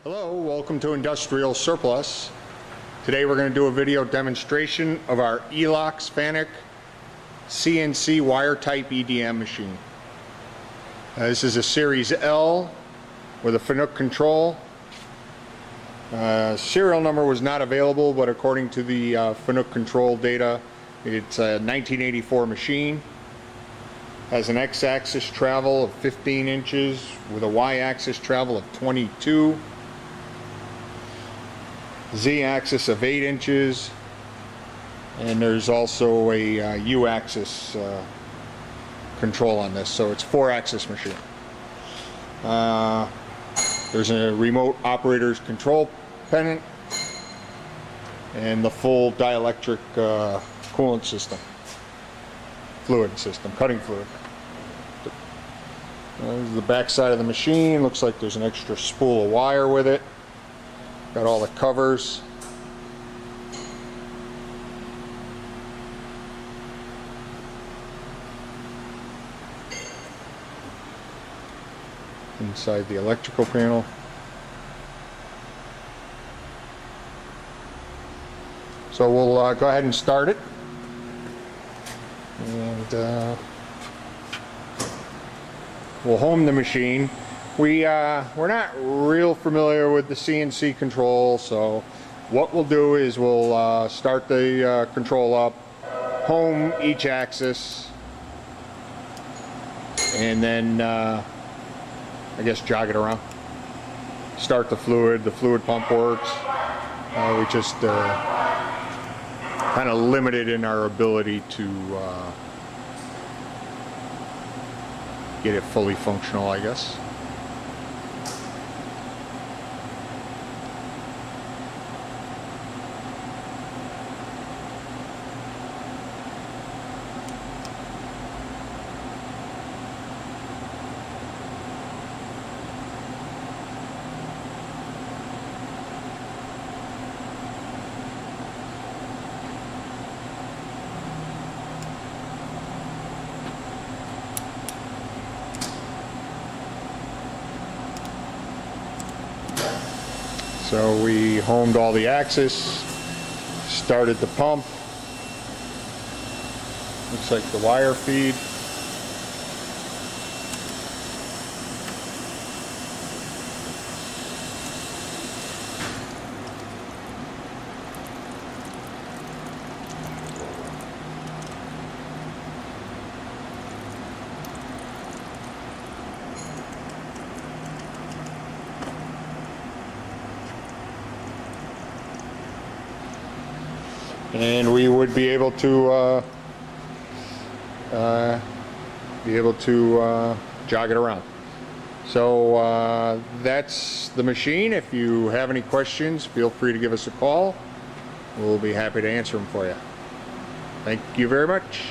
Hello, welcome to Industrial Surplus. Today we're going to do a video demonstration of our Elox Fanuc CNC wire type EDM machine. This is a Series L with a Fanuc control. Serial number was not available, but according to the Fanuc control data, it's a 1984 machine. Has an X-axis travel of 15 inches with a Y-axis travel of 22. Z-axis of 8 inches, and there's also a U-axis control on this, so it's 4-axis machine. There's a remote operator's control pennant and the full dielectric coolant system, fluid system, cutting fluid. This is the back side of the machine. Looks like there's an extra spool of wire with it. Got all the covers. Inside the electrical panel. So we'll go ahead and start it. And we'll home the machine. We're not real familiar with the CNC control, so what we'll do is we'll start the control up, home each axis, and then I guess jog it around. Start the fluid pump works. We just kind of limited in our ability to get it fully functional, I guess. So we homed all the axes, started the pump. Looks like the wire feed. And we would be able to jog it around. So that's the machine. If you have any questions, feel free to give us a call. We'll be happy to answer them for you. Thank you very much.